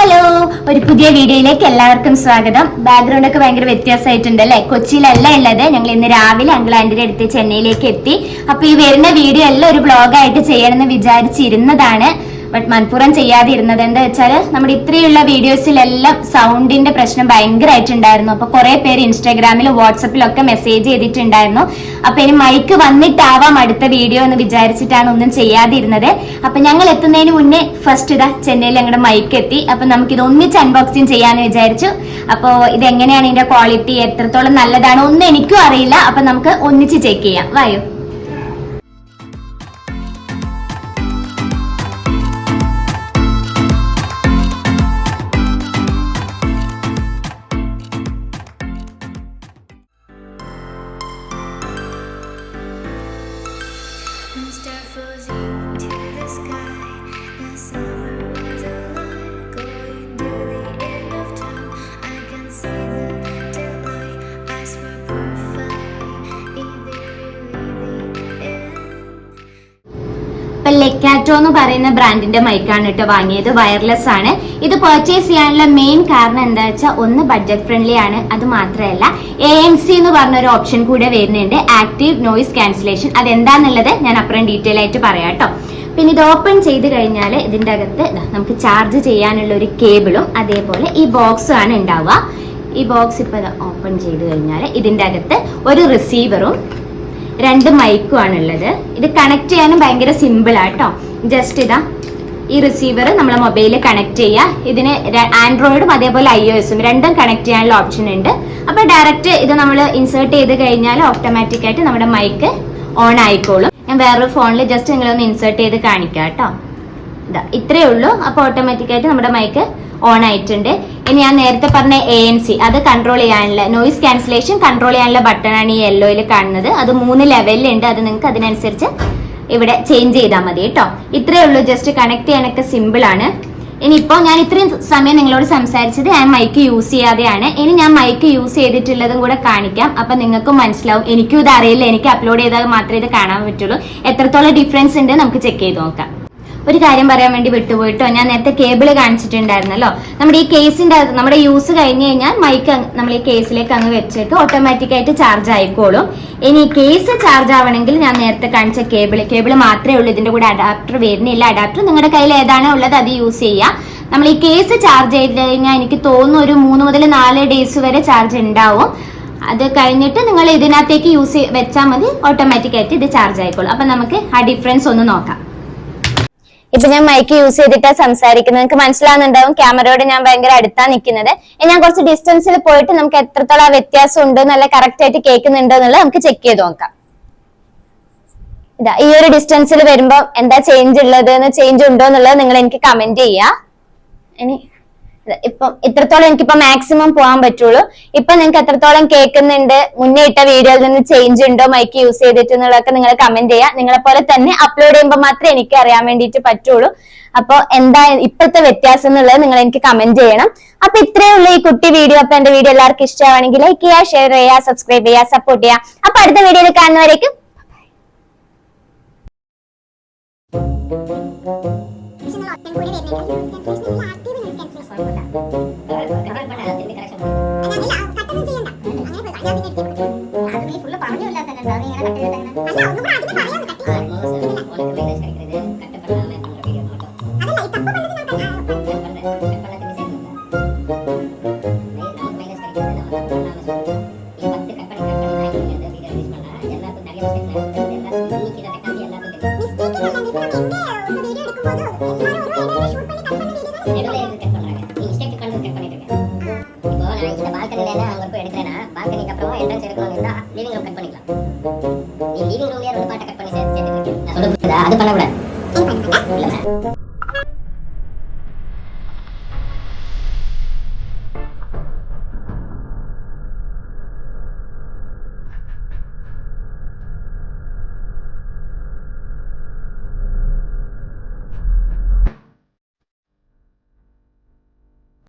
Hello, ഒരു പുതിയ വീഡിയോയിലേക്ക് എല്ലാവർക്കും സ്വാഗതം. ബാക്ക്ഗ്രൗണ്ട് ഒക്കെ ഭയങ്കര വ്യത്യാസമായിട്ടുണ്ട് അല്ലെ? കൊച്ചിയിലല്ല ഉള്ളത്. ഞങ്ങൾ ഇന്ന് രാവിലെ അങ്കിൾ ആന്റിയുടെ അടുത്ത് ചെന്നൈയിലേക്ക് എത്തി. അപ്പൊ ഈ വരുന്ന വീഡിയോ എല്ലാം ഒരു വ്ളോഗായിട്ട് ചെയ്യണമെന്ന് വിചാരിച്ചിരുന്നതാണ്. ബട്ട് മനഃപൂർവ്വം ചെയ്യാതെ ഇരുന്നത് എന്താ വെച്ചാൽ നമ്മുടെ ഇത്രയുള്ള വീഡിയോസിലെല്ലാം സൗണ്ടിന്റെ പ്രശ്നം ഭയങ്കരമായിട്ടുണ്ടായിരുന്നു. അപ്പൊ കുറെ പേര് ഇൻസ്റ്റാഗ്രാമിലും വാട്സപ്പിലൊക്കെ മെസ്സേജ് ചെയ്തിട്ടുണ്ടായിരുന്നു. അപ്പൊ ഇനി മൈക്ക് വന്നിട്ടാവാം അടുത്ത വീഡിയോ എന്ന് വിചാരിച്ചിട്ടാണ് ഒന്നും ചെയ്യാതിരുന്നത്. അപ്പൊ ഞങ്ങൾ എത്തുന്നതിന് മുന്നേ ഫസ്റ്റ് ഇതാ ചെന്നൈയിൽ ഞങ്ങളുടെ മൈക്ക് എത്തി. അപ്പൊ നമുക്ക് ഇത് ഒന്നിച്ച് അൺബോക്സിങ് ചെയ്യാന്ന് വിചാരിച്ചു. അപ്പൊ ഇത് എങ്ങനെയാണ് ഇതിന്റെ ക്വാളിറ്റി, എത്രത്തോളം നല്ലതാണോ ഒന്നും എനിക്കും അറിയില്ല. അപ്പൊ നമുക്ക് ഒന്നിച്ച് ചെക്ക് ചെയ്യാം. വായോ. ലെക്കാറ്റോ എന്ന് പറയുന്ന ബ്രാൻഡിന്റെ മൈക്കാണ് കേട്ടോ വാങ്ങിയത്. വയർലെസ് ആണ്. ഇത് പർച്ചേസ് ചെയ്യാനുള്ള മെയിൻ കാരണം എന്താ വെച്ചാൽ ഒന്ന് ബഡ്ജറ്റ് ഫ്രണ്ട്ലി ആണ്. അത് മാത്രമല്ല ANC എന്ന് പറഞ്ഞ ഒരു ഓപ്ഷൻ കൂടെ വരുന്നുണ്ട്, ആക്റ്റീവ് നോയിസ് ക്യാൻസലേഷൻ. അതെന്താന്നുള്ളത് ഞാൻ അപ്പുറം ഡീറ്റെയിൽ ആയിട്ട് പറയാം കേട്ടോ. പിന്നെ ഇത് ഓപ്പൺ ചെയ്ത് കഴിഞ്ഞാൽ ഇതിന്റെ അകത്ത് നമുക്ക് ചാർജ് ചെയ്യാനുള്ള ഒരു കേബിളും അതേപോലെ ഈ ബോക്സും ആണ് ഉണ്ടാവുക. ഈ ബോക്സ് ഇപ്പൊ ഓപ്പൺ ചെയ്ത് കഴിഞ്ഞാൽ ഇതിന്റെ അകത്ത് ഒരു റിസീവറും 2 മൈക്കും ആണുള്ളത്. ഇത് കണക്ട് ചെയ്യാനും ഭയങ്കര സിമ്പിൾ ആട്ടോ. ജസ്റ്റ് ഇതാ ഈ റിസീവർ നമ്മളെ മൊബൈലിൽ കണക്ട് ചെയ്യുക. ഇതിന് ആൻഡ്രോയിഡും അതേപോലെ iOSഉം രണ്ടും കണക്ട് ചെയ്യാനുള്ള ഓപ്ഷൻ ഉണ്ട്. അപ്പൊ ഡയറക്റ്റ് ഇത് നമ്മൾ ഇൻസേർട്ട് ചെയ്ത് കഴിഞ്ഞാൽ ഓട്ടോമാറ്റിക് ആയിട്ട് നമ്മുടെ മൈക്ക് ഓൺ ആയിക്കോളും. ഞാൻ വേറൊരു ഫോണിൽ ജസ്റ്റ് നിങ്ങളൊന്ന് ഇൻസേർട്ട് ചെയ്ത് കാണിക്കാം കേട്ടോ. ഇതാ ഇത്രയേ ഉള്ളൂ. അപ്പൊ ഓട്ടോമാറ്റിക് ആയിട്ട് നമ്മുടെ മൈക്ക് ഓൺ ആയിട്ടുണ്ട്. ഇനി ഞാൻ നേരത്തെ പറഞ്ഞ ANC അത് കൺട്രോൾ ചെയ്യാനുള്ള നോയിസ് ക്യാൻസലേഷൻ കൺട്രോൾ ചെയ്യാനുള്ള ബട്ടണാണ് ഈ യെല്ലോയിൽ കാണുന്നത്. അത് 3 ലെവലിലുണ്ട്. അത് നിങ്ങൾക്ക് അതിനനുസരിച്ച് ഇവിടെ ചേഞ്ച് ചെയ്താൽ മതി കേട്ടോ. ഇത്രയേ ഉള്ളൂ. ജസ്റ്റ് കണക്ട് ചെയ്യാനൊക്കെ സിമ്പിൾ ആണ്. ഇനിയിപ്പോ ഞാൻ ഇത്രയും സമയം നിങ്ങളോട് സംസാരിച്ചത് ഞാൻ മൈക്ക് യൂസ് ചെയ്യാതെയാണ്. ഇനി ഞാൻ മൈക്ക് യൂസ് ചെയ്തിട്ടുള്ളതും കൂടെ കാണിക്കാം. അപ്പൊ നിങ്ങൾക്കും മനസ്സിലാവും. എനിക്കും ഇത് അറിയില്ല. എനിക്ക് അപ്ലോഡ് ചെയ്താൽ മാത്രമേ ഇത് കാണാൻ പറ്റുള്ളൂ. എത്രത്തോളം ഡിഫറൻസ് ഉണ്ട് നമുക്ക് ചെക്ക് ചെയ്ത് നോക്കാം. ഒരു കാര്യം പറയാൻ വേണ്ടി വിട്ടുപോയിട്ടോ, ഞാൻ നേരത്തെ കേബിള് കാണിച്ചിട്ടുണ്ടായിരുന്നല്ലോ. നമ്മുടെ ഈ കേസിന്റെ നമ്മുടെ യൂസ് കഴിഞ്ഞ് കഴിഞ്ഞാൽ മൈക്ക് നമ്മൾ ഈ കേസിലേക്ക് അങ്ങ് വെച്ചിട്ട് ഓട്ടോമാറ്റിക് ആയിട്ട് ചാർജ് ആയിക്കോളും. ഇനി കേസ് ചാർജ് ആവണമെങ്കിൽ ഞാൻ നേരത്തെ കാണിച്ച കേബിള് മാത്രമേ ഉള്ളൂ. ഇതിന്റെ കൂടെ അഡാപ്റ്റർ വരുന്നില്ല. അഡാപ്റ്റർ നിങ്ങളുടെ കയ്യിൽ ഏതാണോ ഉള്ളത് അത് യൂസ് ചെയ്യാം. നമ്മൾ ഈ കേസ് ചാർജ് ചെയ്ത് കഴിഞ്ഞാൽ എനിക്ക് തോന്നുന്നു ഒരു 3 മുതൽ 4 ഡേയ്സ് വരെ ചാർജ് ഉണ്ടാവും. അത് കഴിഞ്ഞിട്ട് നിങ്ങൾ ഇതിനകത്തേക്ക് യൂസ് വെച്ചാൽ മതി. ഓട്ടോമാറ്റിക് ആയിട്ട് ഇത് ചാർജ് ആയിക്കോളും. അപ്പൊ നമുക്ക് ആ ഡിഫറൻസ് ഒന്ന് നോക്കാം. ഇപ്പൊ ഞാൻ മൈക്ക് യൂസ് ചെയ്തിട്ടാ സംസാരിക്കുന്നത്. നിങ്ങൾക്ക് മനസ്സിലാവുന്നുണ്ടാവും ക്യാമറയോട് ഞാൻ ഭയങ്കര അടുത്താ നിൽക്കുന്നത്. ഞാൻ കുറച്ച് ഡിസ്റ്റൻസിൽ പോയിട്ട് നമുക്ക് എത്രത്തോളം വ്യത്യാസം ഉണ്ട് എന്നല്ല കറക്റ്റ് ആയിട്ട് കേൾക്കുന്നുണ്ടോ എന്നുള്ളത് നമുക്ക് ചെക്ക് ചെയ്ത് നോക്കാം. ഇതാ ഈ ഒരു ഡിസ്റ്റൻസിൽ വരുമ്പോ എന്താ ചേഞ്ച് ഉള്ളത്, ചേഞ്ച് ഉണ്ടോ എന്നുള്ളത് നിങ്ങൾ എനിക്ക് കമന്റ് ചെയ്യാ. ഇനി ഇപ്പം ഇത്രത്തോളം എനിക്കിപ്പോ മാക്സിമം പോകാൻ പറ്റുള്ളൂ. ഇപ്പൊ നിങ്ങൾക്ക് എത്രത്തോളം കേൾക്കുന്നുണ്ട്, മുന്നേ ഇട്ട വീഡിയോയിൽ നിന്ന് ചേഞ്ച് ഉണ്ടോ മൈക്ക് യൂസ് ചെയ്തിട്ട് എന്നുള്ളതൊക്കെ നിങ്ങൾ കമന്റ് ചെയ്യാം. നിങ്ങളെ പോലെ തന്നെ അപ്ലോഡ് ചെയ്യുമ്പോൾ മാത്രമേ എനിക്ക് അറിയാൻ വേണ്ടിയിട്ട് പറ്റുള്ളൂ. അപ്പൊ എന്താ ഇപ്പോഴത്തെ വ്യത്യാസം എന്നുള്ളത് നിങ്ങൾ എനിക്ക് കമന്റ് ചെയ്യണം. അപ്പൊ ഇത്രയേ ഉള്ളൂ ഈ കുട്ടി വീഡിയോ. അപ്പൊ എന്റെ വീഡിയോ എല്ലാവർക്കും ഇഷ്ടമാണെങ്കിൽ ലൈക്ക് ചെയ്യുക, ഷെയർ ചെയ്യുക, സബ്സ്ക്രൈബ് ചെയ്യുക, സപ്പോർട്ട് ചെയ്യുക. അപ്പൊ അടുത്ത വീഡിയോയിൽ കാണുന്നവരേക്കും அது பண்ணக்கூடாது.